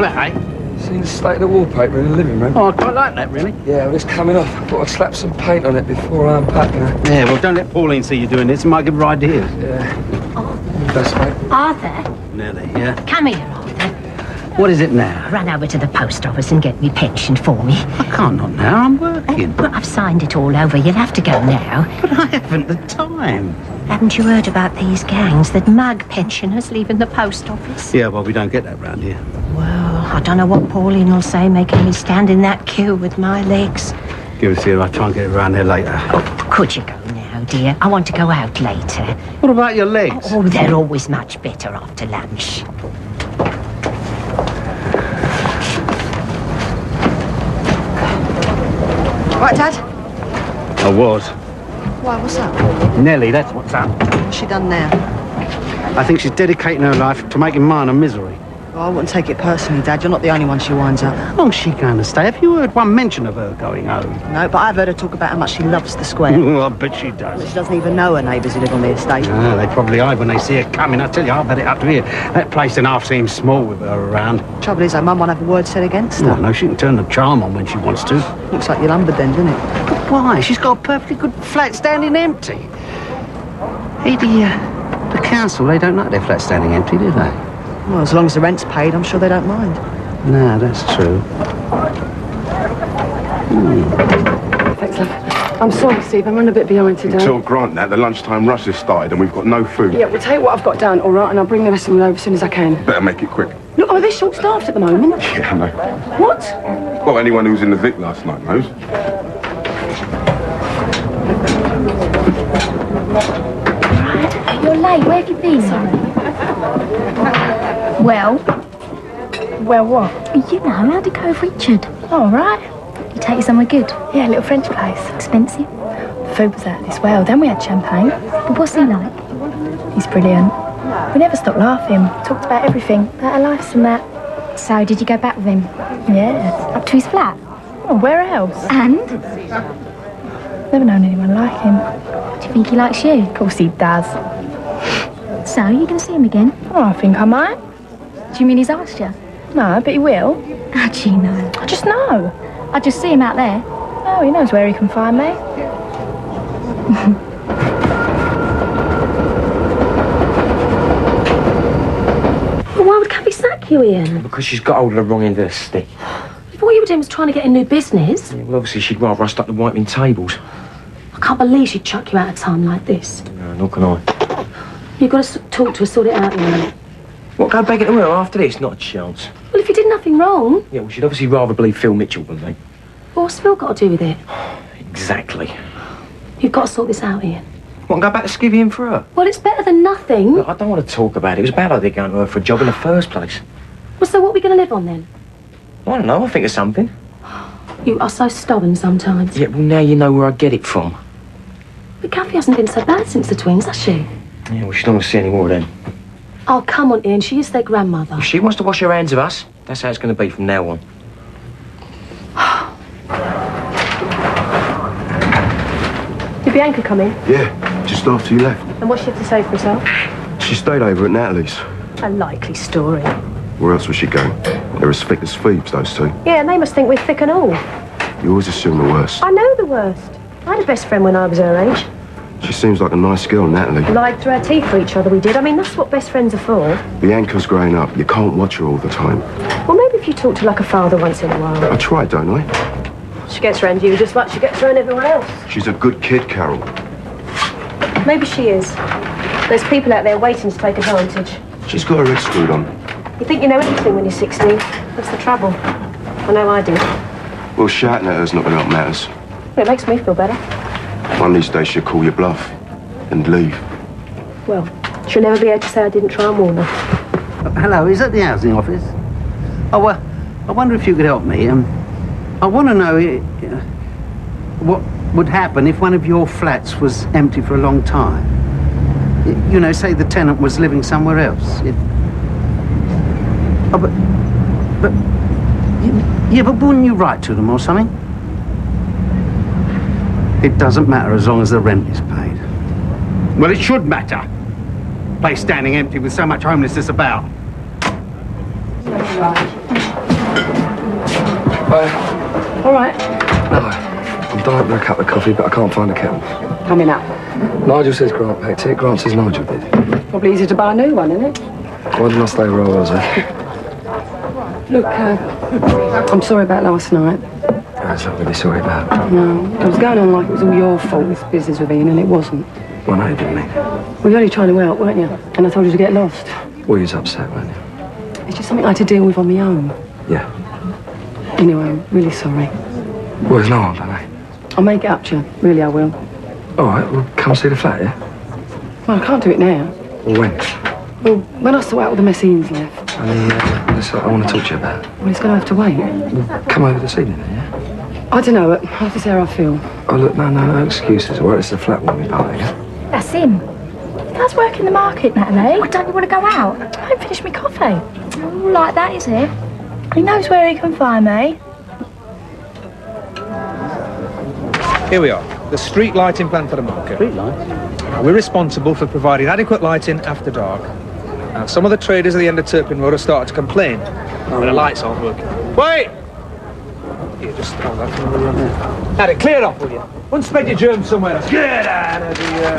flat, eh? Seen the state of the wallpaper in the living room? Oh, I quite like that, really. Yeah, well, it's coming off. I thought I'd slap some paint on it before I unpack, you know. Yeah, well, don't let Pauline see you doing this. It might give her ideas. Yeah. Oh. That's right. Arthur, Nelly, yeah? come here, Arthur. What is it now? Run over to the post office and get me pension for me. I can't not now. I'm working. But I've signed it all over. You'll have to go now. But I haven't the time. Haven't you heard about these gangs that mug pensioners leaving the post office? Yeah, well, we don't get that round here. Well, I don't know what Pauline will say, making me stand in that queue with my legs. Give us here. I'll try and get around there later. Oh, could you go now, dear? I want to go out later. What about your legs? Oh, they're always much better after lunch. Right, Dad? I was. Why, what's up? Nelly, that's what's up. What's she done now? I think she's dedicating her life to making mine a misery. Well, I wouldn't take it personally, Dad. You're not the only one she winds up. How long's she going to stay? Have you heard one mention of her going home? No, but I've heard her talk about how much she loves the square. Well, I bet she does. She doesn't even know her neighbours who live on the estate. Ah, they probably hide when they see her coming. I tell you, I've had it up to here. That place in half seems small with her around. Trouble is, her mum won't have a word said against her. Oh, no, she can turn the charm on when she wants to. Looks like you're lumbered then, doesn't it? But why? She's got a perfectly good flat standing empty. Hey, the council, they don't like their flat standing empty, do they? Well, as long as the rent's paid, I'm sure they don't mind. No, that's true. Thanks, love. I'm sorry, Steve. I'm running a bit behind today. Tell Grant that the lunchtime rush has started and we've got no food. Yeah, we'll take what I've got down, all right, and I'll bring the rest of them over as soon as I can. Better make it quick. Look, oh, they're short-staffed at the moment. Yeah, I know. What? Well, anyone who was in the Vic last night knows. You're late. Where have you been? Sorry. Well, what? you know, how'd it go with Richard? All right. You take you somewhere good? Yeah, a little French place. Expensive? The food was out as well. Then we had champagne. But what's he like? He's brilliant. We never stopped laughing. Talked about everything. About our lives and that. So, did you go back with him? Yeah. Up to his flat? Oh, where else? And? Never known anyone like him. Do you think he likes you? Of course he does. So, you going to see him again? Oh, I think I might. Do you mean he's asked you? No, but he will. How do you know? I just know. I just see him out there. Oh, he knows where he can find me. Well, why would Kathy sack you, Ian? Because she's got hold of the wrong end of the stick. If all you were doing was trying to get a new business, Yeah, well, obviously she'd rather I stuck the wiping tables. I can't believe she'd chuck you out of time like this. No, nor can I. You've got to talk to her, sort it out, Ian. What, go back into her after this? Not a chance. Well, if you did nothing wrong, Yeah, well, she'd obviously rather believe Phil Mitchell than me. what's Phil got to do with it? Exactly. You've got to sort this out, Ian. What, go back to skivvy him for her? Well, it's better than nothing. Look, I don't want to talk about it. It was a bad idea going to her for a job in the first place. Well, so what are we going to live on then? I don't know, I'll think of something. You are so stubborn sometimes. Yeah, well, now you know where I get it from. But Kathy hasn't been so bad since the twins, has she? Yeah, well, she don't want to see any more of them. Oh, come on, Ian. She is their grandmother. If she wants to wash her hands of us, that's how it's going to be from now on. Did Bianca come in? Yeah, just after you left. And what she have to say for herself? She stayed over at Natalie's. A likely story. Where else was she going? They're as thick as thieves, those two. Yeah, and they must think we're thick and all. You always assume the worst. I know the worst. I had a best friend when I was her age. She seems like a nice girl, Natalie. Lied through our teeth for each other, we did. I mean, that's what best friends are for. Bianca's growing up. You can't watch her all the time. Well, maybe if you talk to her like a father once in a while. I try, don't I? She gets around you just like she gets around everyone else. She's a good kid, Carol. Maybe she is. There's people out there waiting to take advantage. She's got her head screwed on. You think you know everything when you're 16. That's the trouble. I know I do. Well, shouting at her's not going to help matters. It makes me feel better. One of these days she'll call your bluff and leave. Well, she'll never be able to say I didn't try and warn her. Hello, is that the housing office? Oh, well, I wonder if you could help me. I want to know what would happen if one of your flats was empty for a long time. You know, say the tenant was living somewhere else. But wouldn't you write to them or something? It doesn't matter as long as the rent is paid. Well, it should matter. Place standing empty with so much homelessness about. All right. No, I'm dying for a cup of coffee, but I can't find a kettle. Coming up. Nigel says Grant packed it. Grant says Nigel did. Probably easier to buy a new one, isn't it? Why didn't I stay where I was, eh? Look, I'm sorry about last night. That's not really sorry about. No, I was going on like it was all your fault, this business with Ian, and it wasn't. Well, no, you didn't mean. We were only trying to help, weren't you? And I told you to get lost. Well, you was upset, weren't you? It's just something I had to deal with on my own. Yeah. Anyway, I'm really sorry. Well, there's no harm done, eh? I'll make it up to you. Really, I will. All right, well, come see the flat, yeah? Well, I can't do it now. Or when? Well, when I sort out all the mess Ian's left. That's what I want to talk to you about. Well, he's going to have to wait. Come over this evening, then, yeah? I don't know, but I'll have to see how I feel. Oh, look, no excuses, all right? It's a flat warming party, yeah? That's him. He does work in the market, Natalie. Why don't you want to go out? I haven't finished my coffee. All like that, is it? He knows where he can find me. Here we are, the street lighting plan for the market. Street lights? We're responsible for providing adequate lighting after dark. Now, some of the traders at the end of Turpin Road have started to complain that the lights aren't working. Wait! Here, just hold that. Harry, clear it off, will you? Unspread your germs somewhere else. Get out of here!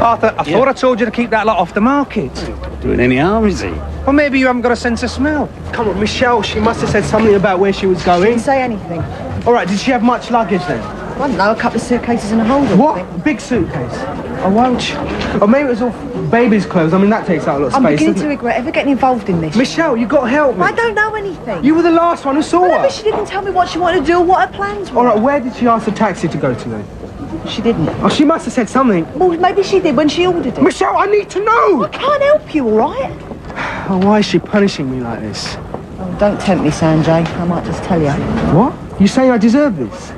Arthur, I thought I told you to keep that lot off the market. Doing any harm, is he? Well, maybe you haven't got a sense of smell. Come on, Michelle, she must have said something about where she was going. Didn't say anything. All right, did she have much luggage then? I don't know, a couple of suitcases and a holder. What? A big suitcase? Oh, won't you? Or maybe it was all baby's clothes. I mean, that takes out a lot of I'm space. beginning to regret ever getting involved in this. Michelle, you got to help me. I don't know anything. You were the last one who saw Well, no, her. but she didn't tell me what she wanted to do or what her plans were. All right, where did she ask the taxi to go to then? She didn't. Oh, she must have said something. Well, maybe she did when she ordered it. Michelle, I need to know. I can't help you, all right? Oh, why is she punishing me like this? Oh, don't tempt me, Sanjay. I might just tell you. What? You saying I deserve this?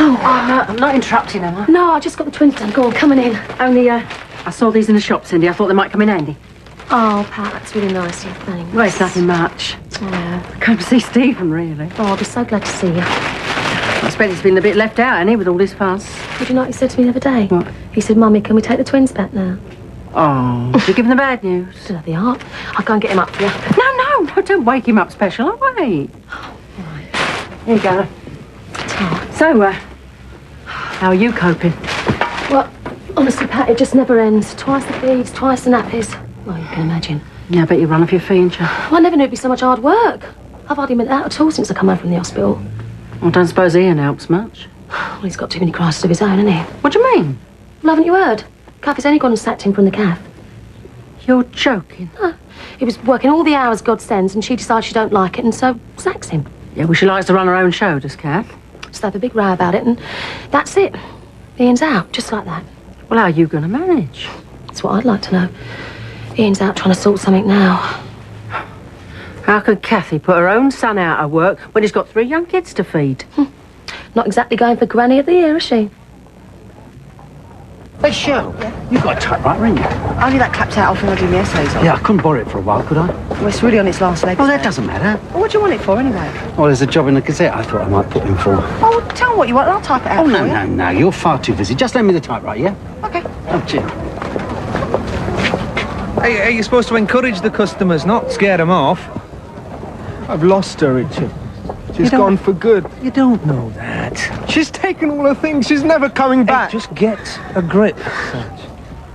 Oh, I'm not interrupting, am I? No, I just got the twins done. Go on, coming in. Only, I saw these in the shop, Cindy. I thought they might come in handy. Oh, Pat, that's really nice of you, thanks. Well, it's nothing much. Yeah. I come to see Stephen, really. Oh, I'll be so glad to see you. I expect he's been a bit left out, hasn't he, with all this fuss? What do you know what he said to me the other day? What? He said, Mummy, can we take the twins back now? Oh, did you give him the bad news? Still have the art. I'll go and get him up for you. No, don't wake him up special. I'll wait. Here you go. So, how are you coping? Well, honestly, Pat, it just never ends. Twice the feeds, twice the nappies. Well, you can imagine. Yeah, I bet you run off your feet, ain't you? Well, I never knew it'd be so much hard work. I've hardly been out at all since I come home from the hospital. Well, I don't suppose Ian helps much. Well, he's got too many crises of his own, hasn't he? What do you mean? Well, haven't you heard? Kathy's only gone and sacked him from the cafe. You're joking. He was working all the hours God sends, and she decides she don't like it, and so sacks him. Yeah, well, she likes to run her own show, does Kath? So they have a big row about it, and that's it. Ian's out, just like that. Well, how are you going to manage? That's what I'd like to know. Ian's out trying to sort something now. How could Kathy put her own son out of work when he's got 3 young kids to feed? Not exactly going for Granny of the Year, is she? Hey, Cheryl, you got a typewriter, haven't you? Only that clapped out after I did my essays on. Yeah, I couldn't borrow it for a while, could I? Well, it's really on its last legs. Well, that now. doesn't matter. Well, what do you want it for, anyway? Well, there's a job in the Gazette I thought I might put in for. Oh, tell me what you want and I'll type it out Oh, for you. no, you're far too busy. Just lend me the typewriter, yeah? Okay. Oh, cheers. Hey, you're supposed to encourage the customers, not scare them off. I've lost her, Richard. She's gone for good. You don't know that. She's taken all her things. She's never coming back. Hey, just get a grip.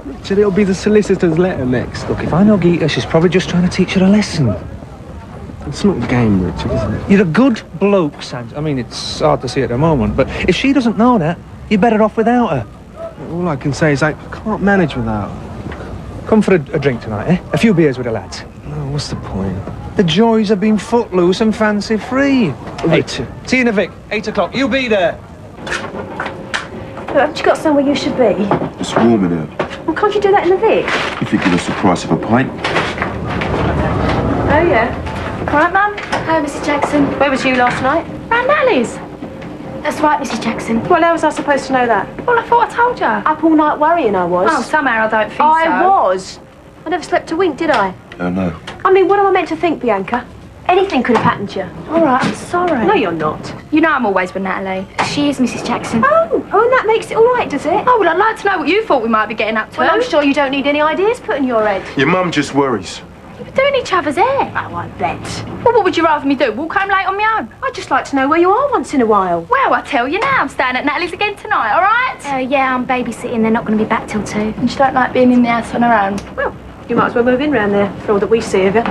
Richard, it'll be the solicitor's letter next. Look, if I know Geeta, she's probably just trying to teach her a lesson. It's not the game, Richard, isn't it? You're a good bloke, Sanj. I mean, it's hard to see at the moment, but if she doesn't know that, you're better off without her. All I can say is I can't manage without her. Come for a drink tonight, eh? A few beers with the lads. No, what's the point? The joys of being footloose and fancy-free. Richard. See you in the Vic, 8 o'clock. You be there. Haven't you got somewhere you should be? It's warm in here. Well, can't you do that in the Vic? You think that's the price of a pint? Oh, yeah. All right, Mum? Hello, Mrs. Jackson. Where was you last night? Round Natalie's. That's right, Mrs. Jackson. Well, how was I supposed to know that? Well, I thought I told you. Up all night worrying I was. Oh, somehow I don't think I was. I never slept a wink, did I? Oh, no. I mean, what am I meant to think, Bianca? Anything could have happened to you. All right, I'm sorry. No, you're not. You know I'm always with Natalie. She is Mrs. Jackson. Oh, and that makes it all right, does it? Oh, well, I'd like to know what you thought we might be getting up to. Well, I'm sure you don't need any ideas put in your head. Your mum just worries. We're doing each other's hair. Oh, I bet. Well, what would you rather me do? Walk home late on my own? I'd just like to know where you are once in a while. Well, I tell you now, I'm staying at Natalie's again tonight, all right? Yeah, I'm babysitting. They're not going to be back till 2. And she don't like being in the house on her own. Well, you might as well move in round there for all that we see of you.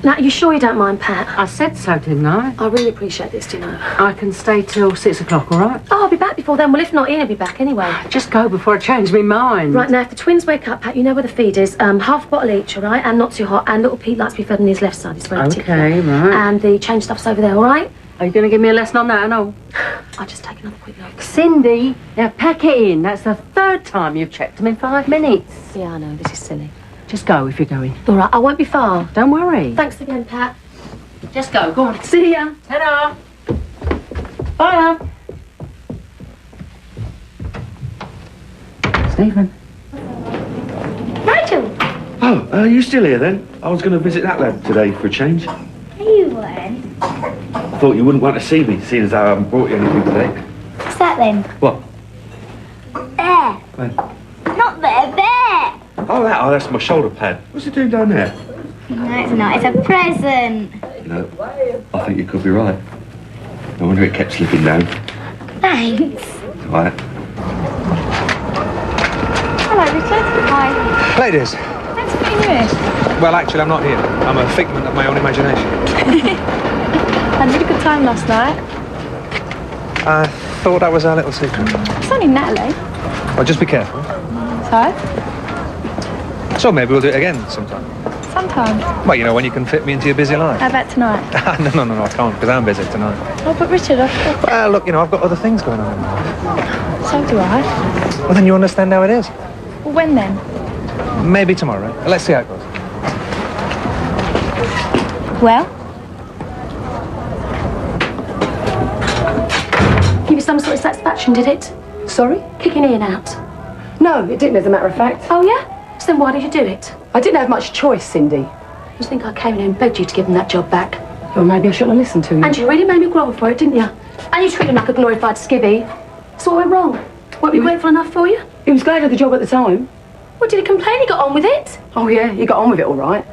Now, you sure you don't mind, Pat? I said so, didn't I? I really appreciate this, do you know? I can stay till 6 o'clock, all right? Oh, I'll be back before then. Well, if not, Ian will be back anyway. Just go before I change my mind. Right, now, if the twins wake up, Pat, you know where the feed is. Half a bottle each, all right? And not too hot. And little Pete likes to be fed on his left side. It's very particular. Okay, right. And the change stuff's over there, all right? Are you going to give me a lesson on that and all? I'll just take another quick look. Cindy, now pack it in. That's the 3rd time you've checked them in 5 minutes. Yeah, I know. This is silly. Just go if you're going. All right, I won't be far. Don't worry. Thanks again, Pat. Just go on. See ya. Ta-da. Bye, love. Stephen. Rachel! Oh, are you still here then? I was going to visit that lad today for a change. You weren't. I thought you wouldn't want to see me, seeing as I haven't brought you anything today. What's that then? What? There. Where? Not there, there. Oh, that's my shoulder pad. What's it doing down there? No, it's not. It's a present. No, I think you could be right. No wonder it kept slipping down. Thanks. Right. Hello, Richard. Hi. Ladies, Thanks for being here. well, actually, I'm not here. I'm a figment of my own imagination. Had a really good time last night. I thought that was our little secret. It's only Natalie. Well, just be careful. So? So maybe we'll do it again sometime. Sometime. Well, you know, when you can fit me into your busy life. How about tonight? No, I can't, because I'm busy tonight. Oh, but Richard, Well, look, you know, I've got other things going on in my life. so do I. Well, then you understand how it is. Well, when then? Maybe tomorrow. Let's see how it goes. Well? Give you some sort of satisfaction, did it? Sorry? Kicking Ian out. No, it didn't, as a matter of fact. Oh, yeah? So then why did you do it? I didn't have much choice, Cindy. You think I came in and begged you to give him that job back? Well, maybe I shouldn't have listened to you. And you really made me grovel for it, didn't you? And you treated him like a glorified skivvy. So what went wrong? Weren't we grateful enough for you? He was glad of the job at the time. Well, did he complain he got on with it? Oh, yeah, he got on with it all right.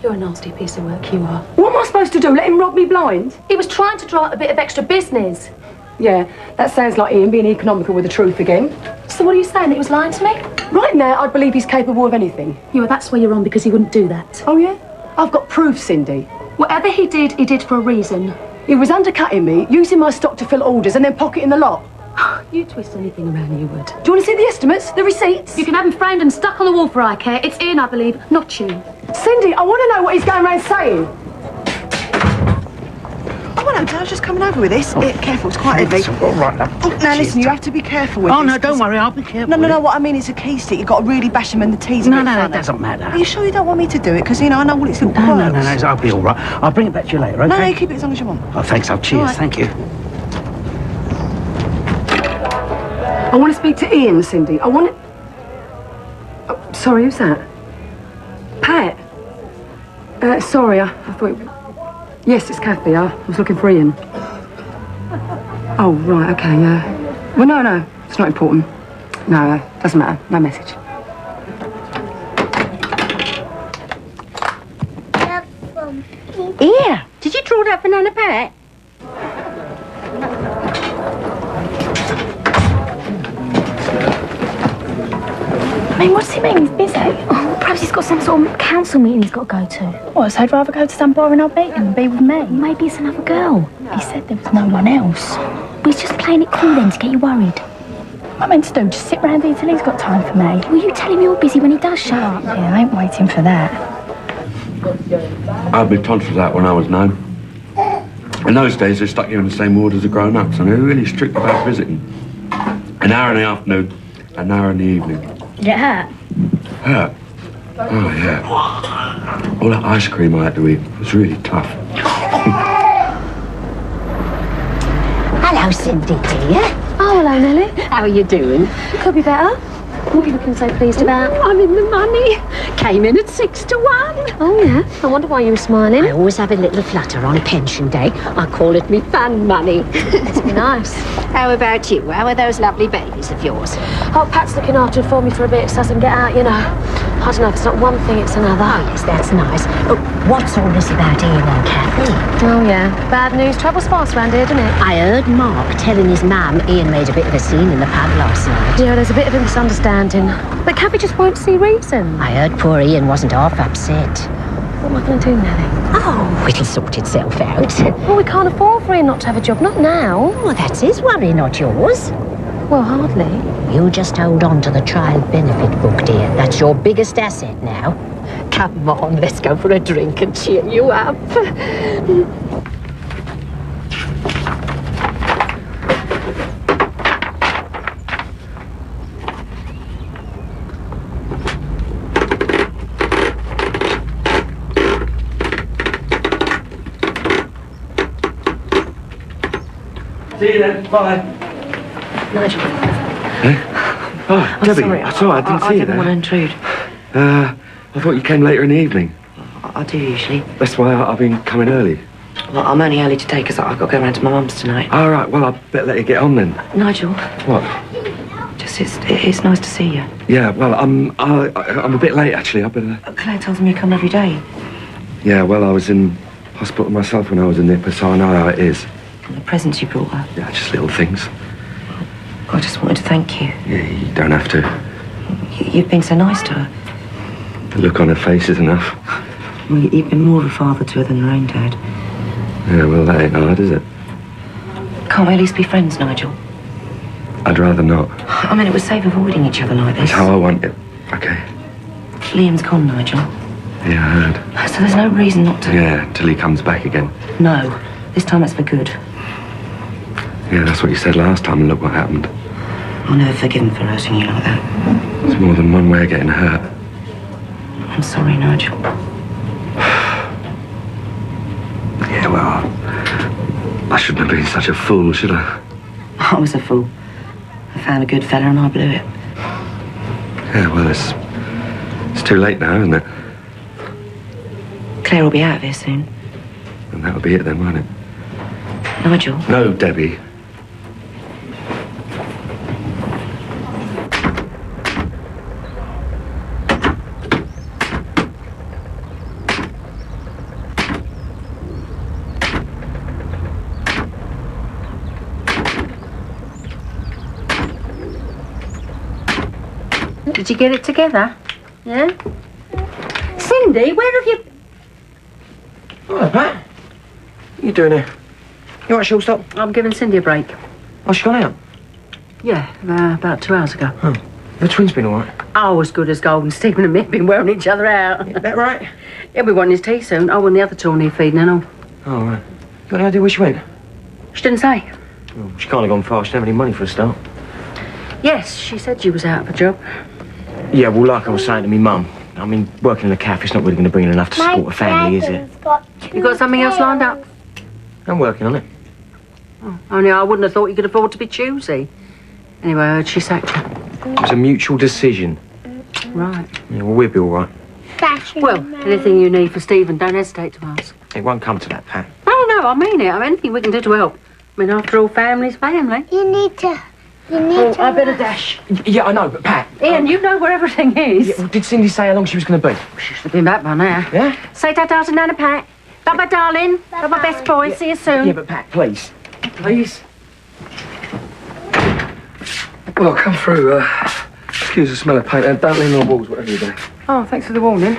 You're a nasty piece of work, you are. What am I supposed to do, let him rob me blind? He was trying to draw out a bit of extra business. Yeah, that sounds like Ian being economical with the truth again. So what are you saying, that he was lying to me? Right now, I'd believe he's capable of anything. Yeah, well, that's where you're wrong, because he wouldn't do that. Oh, yeah? I've got proof, Cindy. Whatever he did for a reason. He was undercutting me, using my stock to fill orders and then pocketing the lot. You twist anything around, you would. Do you want to see the estimates, the receipts? You can have him framed and stuck on the wall for I care. It's Ian, I believe, not you. Cindy, I want to know what he's going around saying. Oh, hello, Dad. I was just coming over with this. Careful, it's quite heavy. All right, now. Oh, now listen, you have to be careful with Oh, this. no, don't worry, I'll be careful. No, what I mean is a key stick. You've got to really bash them in the T's. No, that doesn't matter. Are you sure you don't want me to do it? Because, you know, I know all its little No, quirks. I'll be all right. I'll bring it back to you later, okay? No, you keep it as long as you want. Oh, thanks, I'll cheers, All right. thank you. I want to speak to Ian, Cindy. I want to... Oh, sorry, who's that? Pat? Sorry, I thought... Yes, it's Kathy. I was looking for Ian. Oh, right, okay, yeah. Well, no, it's not important. No, doesn't matter. No message. Here, did you draw that banana Pat? I mean, what's he mean? He's busy. Oh, perhaps he's got some sort of council meeting he's got to go to. What, so I'd rather go to some boring old meeting and be with me? Maybe it's another girl. He said there was no one else. But he's just playing it cool then to get you worried. What am I meant to do? Just sit round here till he's got time for me? Will you tell him you're busy when he does shut up? Yeah, I ain't waiting for that. I had my tonsils out when I was 9. In those days, they stuck you in the same ward as the grown-ups, and they were really strict about visiting. An hour in the afternoon, an hour in the evening. Get hurt? Hurt? Oh, yeah. All that ice cream I had to eat was really tough. Hello, Cindy, dear. Oh, hello, Nellie. How are you doing? Could be better. What are you looking so pleased about? I'm in the money. Came in at 6 to 1. Oh, yeah? I wonder why you were smiling. I always have a little flutter on pension day. I call it me fun money. Must be nice. How about you? How are those lovely babies of yours? Oh, Pat's looking after her for me for a bit so I can get out, you know. I don't know, if it's not one thing, it's another. Oh, yes, that's nice. Oh, what's all this about Ian and Kathy? Oh, yeah. Bad news travels fast round here, doesn't it? I heard Mark telling his mum Ian made a bit of a scene in the pub last night. Yeah, there's a bit of a misunderstanding. But Kathy just won't see reason. I heard poor Ian wasn't half upset. What am I going to do, Nellie? Oh, it'll sort itself out. Well, we can't afford for Ian not to have a job, not now. Well, that's his worry, not yours. Well, hardly. You just hold on to the trial benefit book, dear. That's your biggest asset now. Come on, let's go for a drink and cheer you up. See you then. Bye. Nigel. Oh, Debbie. Sorry, I saw. I didn't see you didn't there. want to intrude. I thought you came later in the evening. I do usually. That's why I've been coming early. Well, I'm only early today because I've got to go round to my mum's tonight. All right. Well, I better let you get on then. Nigel, What? just it's nice to see you. Yeah. Well, I'm a bit late actually. I better. Claire tells me you come every day. Yeah. Well, I was in hospital myself when I was in Nipper, so I know how it is. And the presents you brought her. Yeah, just little things. I just wanted to thank you. Yeah, you don't have to. You've been so nice to her. The look on her face is enough. Well, you've been more of a father to her than her own dad. Yeah, well, that ain't hard, is it? Can't we at least be friends, Nigel? I'd rather not. I mean, it would save avoiding each other like this. It's how I want it. Okay. Liam's gone, Nigel. Yeah, I heard. So there's no reason not to... Yeah, till he comes back again. No. This time it's for good. Yeah, that's what you said last time, and look what happened. I'll never forgive him for hurting you like that. There's more than one way of getting hurt. I'm sorry, Nigel. Yeah, well, I shouldn't have been such a fool, should I? I was a fool. I found a good fella and I blew it. Yeah, well, it's too late now, isn't it? Claire will be out of here soon. And that'll be it then, won't it? Nigel? No, Debbie. Did you get it together? Yeah? Cindy, where have you... Hello, Pat. What are you doing here? You all right, shortstop? I'm giving Cindy a break. Oh, she gone out? Yeah, about 2 hours ago. Oh. The twins been all right? Oh, as good as gold, and Stephen and me have been wearing each other out. Is that right? He'll be wanting his tea soon. Oh, and the other two will need feeding and all. Oh, right. Got any idea where she went? She didn't say. Oh, she can't have gone far. She didn't have any money for a start. Yes, she said she was out of a job. Yeah, well, like I was saying to me mum, I mean, working in a cafe is not really going to bring in enough to support a family, is it? You got something else lined up? I'm working on it. Oh, only I wouldn't have thought you could afford to be choosy. Anyway, I heard she sacked you. It was a mutual decision. Right. Yeah, well, we'll be all right. Well, anything you need for Stephen, don't hesitate to ask. It won't come to that, Pat. No, I mean it. I mean, anything we can do to help. I mean, after all, family's family. You need to I better dash. Yeah, I know, but Pat... Ian, you know where everything is. Yeah, well, did Cindy say how long she was going to be? She should have been back by now. Yeah? Say ta-ta to Nana Pat. Bye-bye, darling. Bye-bye, best boy. See you soon. Yeah, but Pat, please. Please? Well, come through. Excuse the smell of paint. Don't lean on the walls, whatever you do. Oh, thanks for the warning.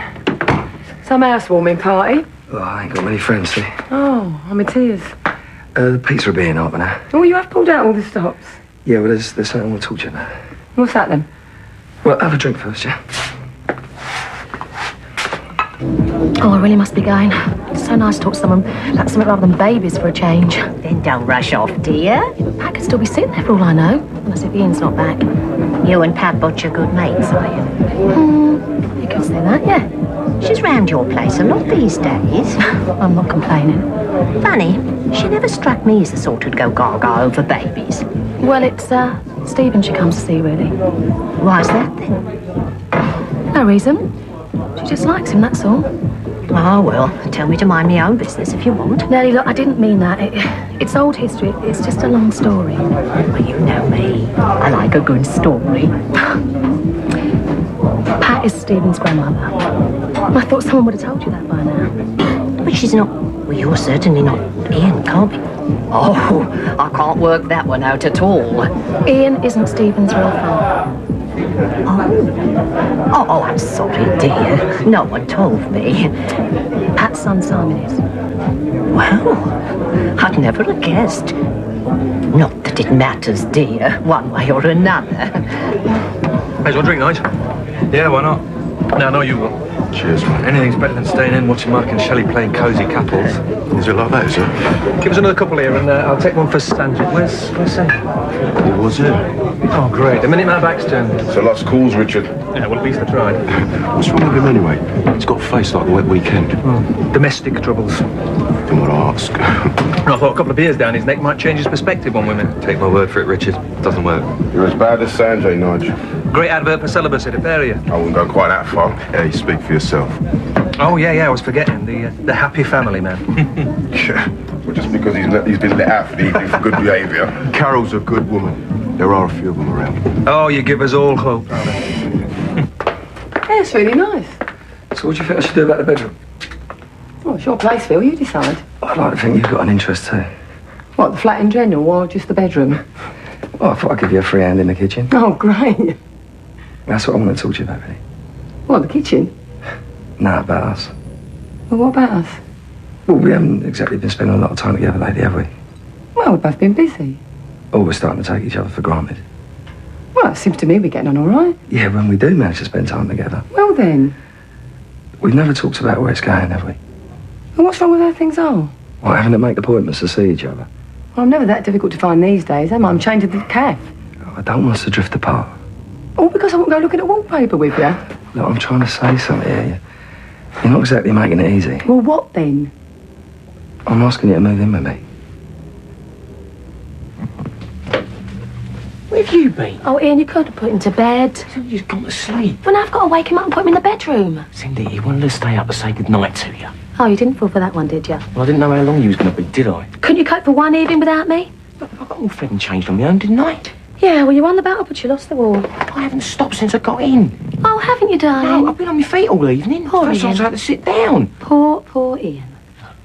Some housewarming party. Oh, I ain't got many friends, see. Oh, I'm in tears. The pizza will be in half an hour. Oh, you have pulled out all the stops. Yeah, well, there's something I want to talk to you about. What's that then? Well, have a drink first, yeah? Oh, I really must be going. It's so nice to talk to someone about something rather than babies for a change. Then don't rush off, dear. Yeah, but Pat could still be sitting there for all I know. Unless if Ian's not back. You and Pat Butcher good mates, are you? You could say that, yeah. She's round your place a lot these days. I'm not complaining. Funny, she never struck me as the sort who'd go gaga over babies. Well, it's Stephen she comes to see, really. Why's that then? No reason. She just likes him, that's all. Oh, well, tell me to mind my own business if you want. Nellie, look, I didn't mean that. It's old history. It's just a long story. Well, you know me. I like a good story. Pat is Stephen's grandmother. I thought someone would have told you that by now. But she's not... Well, you're certainly not Ian, can't be. Oh, I can't work that one out at all. Ian isn't Stephen's real father. Oh, I'm sorry, dear. No one told me. Pat's son Simon is. Well, I'd never have guessed. Not that it matters, dear, one way or another. Hey, do you want a drink, Nige? Yeah, why not? No, no, you will. Cheers, mate. Anything's better than staying in watching Mark and Shelley playing cosy couples. Is it like that, is it? Give us another couple here, and I'll take one for Sandra. Where's Sam? It was it. Oh, great. The minute my back's turned. So lots of calls, Richard. Yeah, well, at least I tried. What's wrong with him anyway? He's got a face like the wet weekend. Domestic troubles. Didn't want to ask. I thought a couple of beers down his neck might change his perspective on women. Take my word for it, Richard. Doesn't work. You're as bad as Sanjay, Nige. Great advert for celibacy to pair you. I wouldn't go quite that far. Yeah, you speak for yourself. Oh, yeah, I was forgetting. The happy family man. Yeah. Well, just because he's been let out for the evening for good behaviour. Carol's a good woman. There are a few of them around. Oh, you give us all hope, brother. Yeah, it's really nice. So what do you think I should do about the bedroom? Well, it's your place, Phil. You decide. I'd like to think you've got an interest too. What, the flat in general or just the bedroom? Oh, I thought I'd give you a free hand in the kitchen. Oh, great. That's what I want to talk to you about, really. What, the kitchen? No, about us. Well, what about us? Well, we haven't exactly been spending a lot of time together lately, have we? Well, we've both been busy. Oh, we're starting to take each other for granted. Well, it seems to me we're getting on all right. Yeah, when we do manage to spend time together. Well, then. We've never talked about where it's going, have we? Well, what's wrong with how things are? Well, having to make appointments to see each other. Well, I'm never that difficult to find these days, am I? I'm changing the calf. I don't want us to drift apart. All because I won't go looking at wallpaper with you. Look, I'm trying to say something here. You're not exactly making it easy. Well, what then? I'm asking you to move in with me. Where have you been? Oh, Ian, you could have put him to bed. You've gone to sleep. Well, now I've got to wake him up and put him in the bedroom. Cindy, he wanted to stay up to say goodnight to you. Oh, you didn't fall for that one, did you? Well, I didn't know how long you was going to be, did I? Couldn't you cope for one evening without me? Look, I got all fed and changed on my own, didn't I? Yeah, well, you won the battle, but you lost the war. I haven't stopped since I got in. Oh, haven't you, darling? No, I've been on my feet all evening. Poor First I Ian. had to sit down. Poor Ian.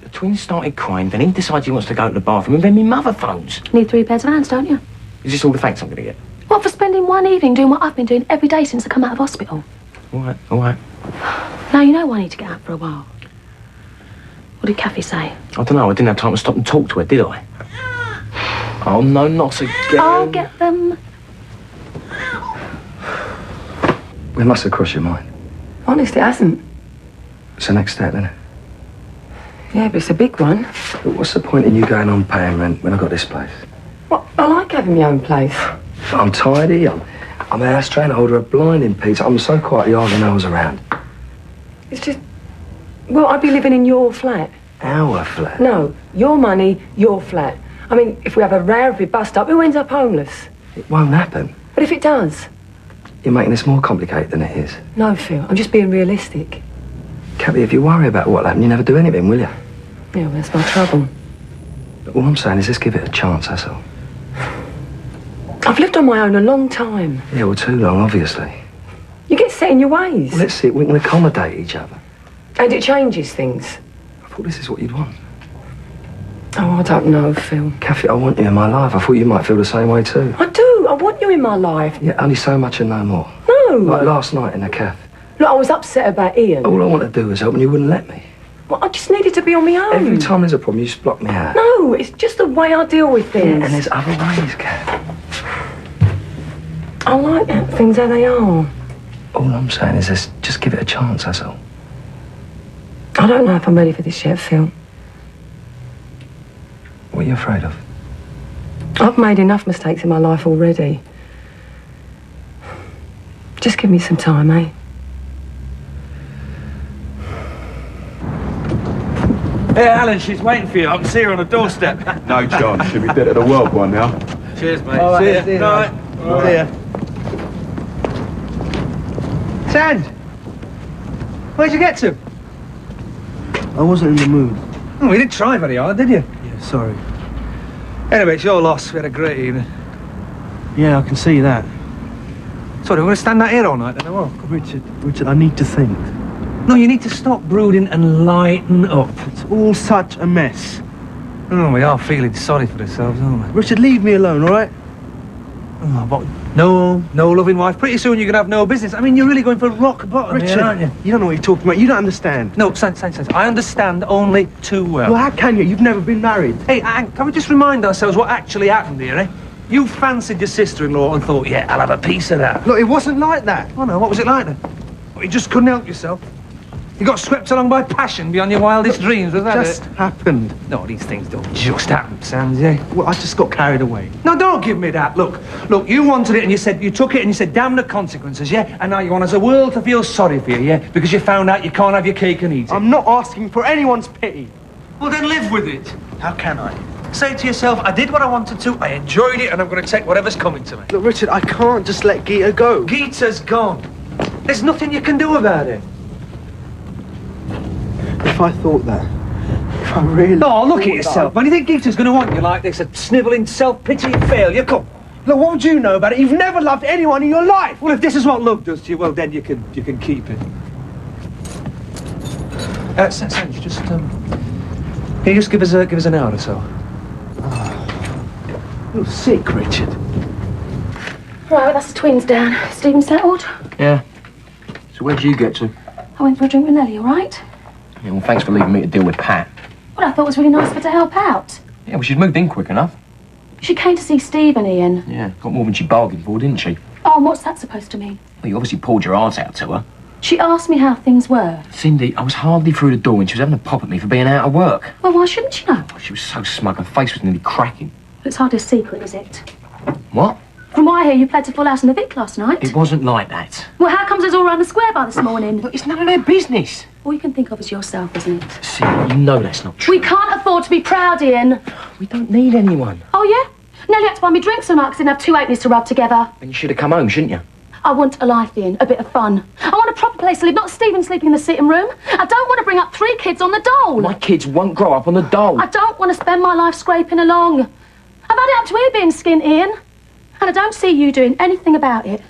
The twins started crying, then he decides he wants to go to the bathroom, and then my mother phones. Need 3 pairs of hands, don't you? Is this all the thanks I'm going to get? What, for spending one evening doing what I've been doing every day since I come out of hospital? All right, all right. Now, you know I need to get out for a while. What did Kathy say? I don't know, I didn't have time to stop and talk to her, did I? Oh, no, not again. I'll get them. We must have crossed your mind. Honest, it hasn't. It's the next step, isn't it? Yeah, but it's a big one. But what's the point in you going on paying rent when I got this place? Well, I like having my own place. I'm tidy, I'm a house trainer, holder of blinding piece. I'm so quiet you hardly know I was around. It's just... Well, I'd be living in your flat. Our flat? No, your money, your flat. I mean, if we have a row, if we bust up, who ends up homeless? It won't happen. But if it does? You're making this more complicated than it is. No, Phil, I'm just being realistic. Kathy, if you worry about what'll happen, you never do anything, will you? Yeah, well, that's my trouble. But all I'm saying is just give it a chance, that's all. I've lived on my own a long time. Yeah, well, too long, obviously. You get set in your ways. Well, let's see if we can accommodate each other. And it changes things. I thought this is what you'd want. Oh, I don't know, Phil. Kathy, I want you in my life. I thought you might feel the same way too. I do. I want you in my life. Yeah, only so much and no more. No. Like last night in the cafe. Look, I was upset about Ian. All I want to do was help and you wouldn't let me. Well, I just needed to be on my own. Every time there's a problem, you just block me out. No, it's just the way I deal with things. Yeah, and there's other ways, Kath. I like things how they are. All I'm saying is just give it a chance, that's all. I don't know if I'm ready for this yet, Phil. What are you afraid of? I've made enough mistakes in my life already. Just give me some time, eh? Hey, Alan, she's waiting for you. I can see her on the doorstep. No chance. She'll be dead of the world by now. Cheers, mate. All right, see ya. see you, Night. See ya. Sand! Where'd you get to? I wasn't in the mood. Oh, you didn't try very hard, did you? Yeah, sorry. Anyway, it's your loss. We had a great evening. Yeah, I can see that. Sorry, we're going to stand out here all night then, or what? Richard, I need to think. No, you need to stop brooding and lighten up. It's all such a mess. Oh, we are feeling sorry for ourselves, aren't we? Richard, leave me alone, all right? Oh, but no, loving wife. Pretty soon you're going to have no business. I mean, you're really going for rock bottom Richard, here, aren't you? You don't know what you're talking about. You don't understand. No, sense. I understand only too well. Well, how can you? You've never been married. Hey, can we just remind ourselves what actually happened here, eh? You fancied your sister-in-law and thought, yeah, I'll have a piece of that. Look, it wasn't like that. Oh, no, what was it like then? You just couldn't help yourself. You got swept along by passion beyond your wildest dreams, was that it? Just happened. No, these things don't just happen, Sands, eh? Well, I just got carried away. No, don't give me that. Look, you wanted it and you took it and you said, damn the consequences, yeah? And now you want us the world to feel sorry for you, yeah? Because you found out you can't have your cake and eat it. I'm not asking for anyone's pity. Well, then live with it. How can I? Say to yourself, I did what I wanted to, I enjoyed it, and I'm going to take whatever's coming to me. Look, Richard, I can't just let Geeta go. Geeta's gone. There's nothing you can do about it. If I thought that, if I really... Oh, look at yourself. When you think Geeta's going to want you like this, a snivelling, self-pitying failure, come. Look, what would you know about it? You've never loved anyone in your life. Well, if this is what love does to you, well, then you can keep it. Sanj, just, can you just give us an hour or so? You're sick, Richard. Right, that's the twins down. Stephen settled? Yeah. So where'd you get to? I went for a drink with Nellie, all right? Yeah, well, thanks for leaving me to deal with Pat. Well, I thought it was really nice of her to help out. Yeah, well, she's moved in quick enough. She came to see Stephen, Ian. Yeah, got more than she bargained for, didn't she? Oh, and what's that supposed to mean? Well, you obviously poured your heart out to her. She asked me how things were. Cindy, I was hardly through the door when she was having a pop at me for being out of work. Well, why shouldn't she know? She was so smug, her face was nearly cracking. It's hardly a secret, is it? What? From what I hear, you played to full house in the Vic last night. It wasn't like that. Well, how comes it's all around the square bar this morning? Look, it's none of their business. All you can think of is yourself, isn't it? Cindy, you know that's not true. We can't afford to be proud, Ian. We don't need anyone. Oh, yeah? Nellie had to buy me drinks and because I didn't have two halfpennies to rub together. And you should have come home, shouldn't you? I want a life, Ian, a bit of fun. I want a proper place to live, not Stephen sleeping in the sitting room. I don't want to bring up 3 kids on the dole. My kids won't grow up on the dole. I don't want to spend my life scraping along. I've had it up to here being skint, Ian. And I don't see you doing anything about it.